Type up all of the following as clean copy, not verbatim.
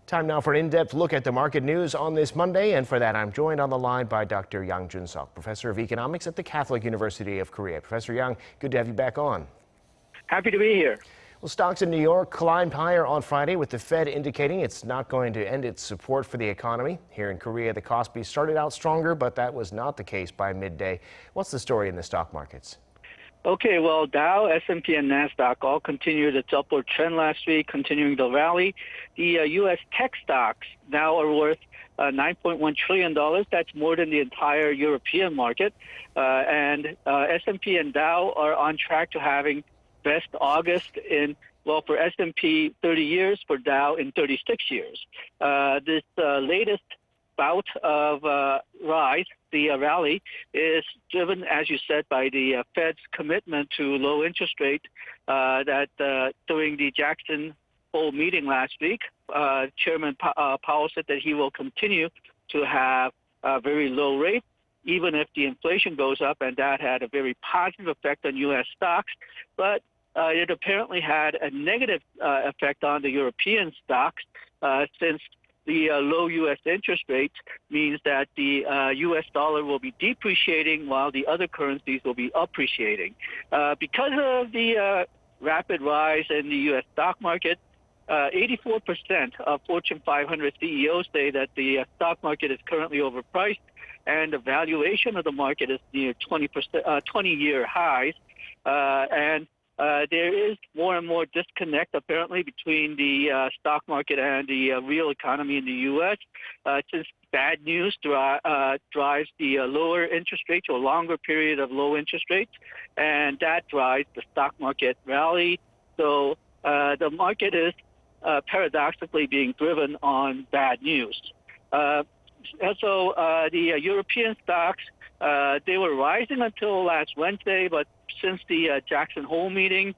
Time now for an in-depth look at the market news on this Monday, and for that I'm joined on the line by Dr. Jun-sok, professor of economics at the Catholic University of Korea. Professor Yang, good to have you back on. Happy to be here. Well, stocks in New York climbed higher on Friday, with the Fed indicating it's not going to end its support for the economy. Here in Korea, the Kospi started out stronger, but that was not the case by midday. What's the story in the stock markets? Okay, well, Dow, S&P, and NASDAQ all continued its upward trend last week, continuing the rally. The U.S. tech stocks now are worth $9.1 trillion. That's more than the entire European market. And S&P and Dow are on track to having best August in, well, for S&P 30 years, for Dow in 36 years. This latest bout of rise, the rally, is driven, as you said, by the Fed's commitment to low interest rate that during the Jackson Hole meeting last week, Chairman Powell said that he will continue to have a very low rate, even if the inflation goes up, and that had a very positive effect on U.S. stocks. But it apparently had a negative effect on the European stocks since the low U.S. interest rate means that the U.S. dollar will be depreciating while the other currencies will be appreciating. Because of the rapid rise in the U.S. stock market, 84% of Fortune 500 CEOs say that the stock market is currently overpriced, and the valuation of the market is near 20-year highs. There is more and more disconnect, apparently, between the stock market and the real economy in the U.S. Since bad news drives the lower interest rates, or longer period of low interest rates, and that drives the stock market rally. So the market is paradoxically being driven on bad news. So the European stocks, they were rising until last Wednesday, but since the Jackson Hole meeting,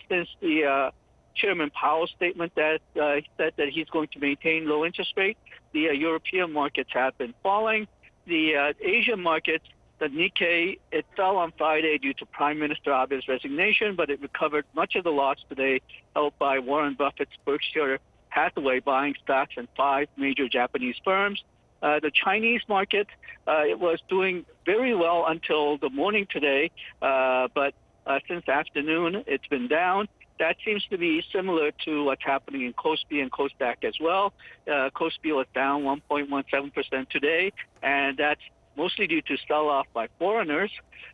since the Chairman Powell's statement that he said that he's going to maintain low interest rate, the European markets have been falling. The Asian markets, the Nikkei, it fell on Friday due to Prime Minister Abe's resignation, but it recovered much of the loss today, helped by Warren Buffett's Berkshire Hathaway buying stocks in 5 major Japanese firms. The Chinese market, it was doing very well until the morning today, but since afternoon, it's been down. That seems to be similar to what's happening in Kospi and Kosdaq as well. Kospi was down 1.17% today, and that's mostly due to sell-off by foreigners,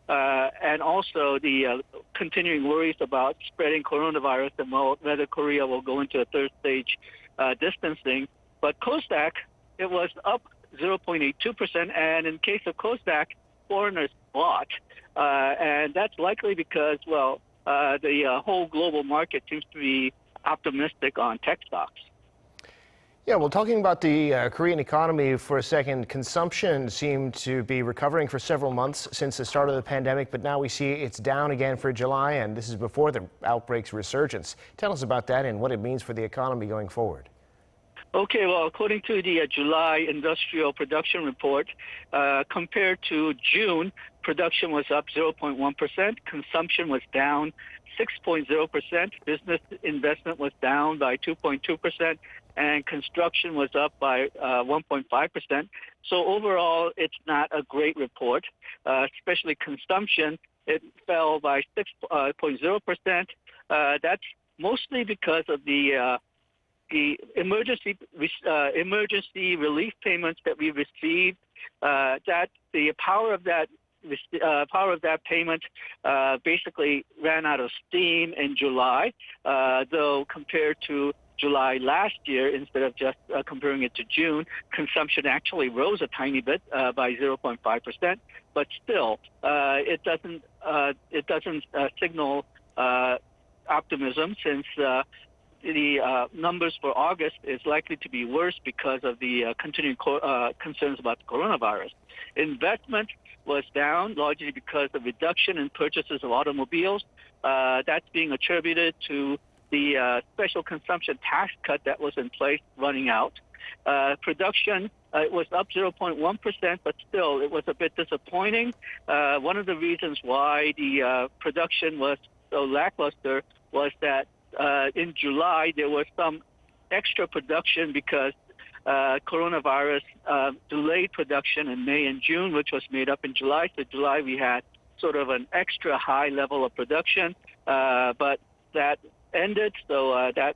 and also the continuing worries about spreading coronavirus and whether Korea will go into a third stage distancing. But Kosdaq, it was up 0.82%, and in case of Kosdaq, foreigners bought, and that's likely because, well, the whole global market seems to be optimistic on tech stocks. Yeah, well, talking about the Korean economy for a second, consumption seemed to be recovering for several months since the start of the pandemic, but now we see it's down again for July, and this is before the outbreak's resurgence. Tell us about that and what it means for the economy going forward. Okay, well, according to the July industrial production report, compared to June, production was up 0.1%, consumption was down 6.0%, business investment was down by 2.2%, and construction was up by 1.5%. So overall, it's not a great report, especially consumption. It fell by 6.0%. That's mostly because of the emergency relief payments that we received. That the power of that payment basically ran out of steam in July, though compared to July last year, instead of just comparing it to June, consumption actually rose a tiny bit by 0.5%. But still, it doesn't signal optimism, since the numbers for August is likely to be worse because of the continuing concerns about the coronavirus. Investment was down largely because of reduction in purchases of automobiles. That's being attributed to the special consumption tax cut that was in place running out. Production, it was up 0.1%, but still it was a bit disappointing. One of the reasons why the production was so lackluster was that in July there were some extra production because coronavirus delayed production in May and June, which was made up in July. So July we had sort of an extra high level of production, but that ended. So that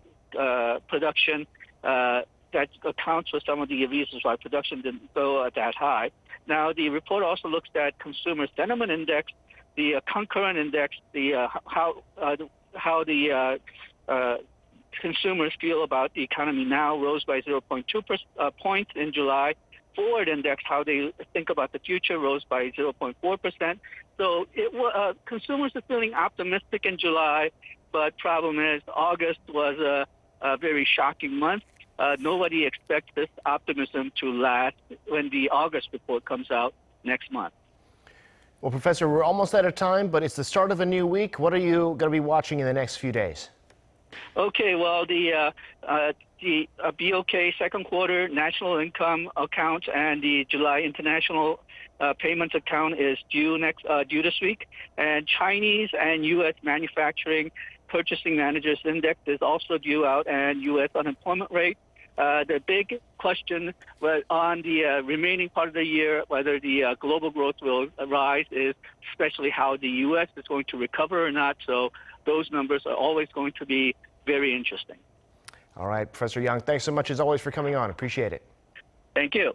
production that accounts for some of the reasons why production didn't go that high. Now the report also looks at consumer sentiment index, the concurrent index, the how the consumers feel about the economy now rose by 0.2 points in July. Forward index, how they think about the future, rose by 0.4%. So consumers are feeling optimistic in July, but problem is August was a very shocking month. Nobody expects this optimism to last when the August report comes out next month. Well, Professor, we're almost out of time, but it's the start of a new week. What are you going to be watching in the next few days? Okay, well, the BOK second quarter national income account and the July international payments account is due this week, and Chinese and U.S. manufacturing purchasing managers index is also due out, and U.S. unemployment rate. The big question on the remaining part of the year, whether the global growth will rise, is especially how the U.S. is going to recover or not. So those numbers are always going to be very interesting. All right, Professor Young, thanks so much as always for coming on. Appreciate it. Thank you.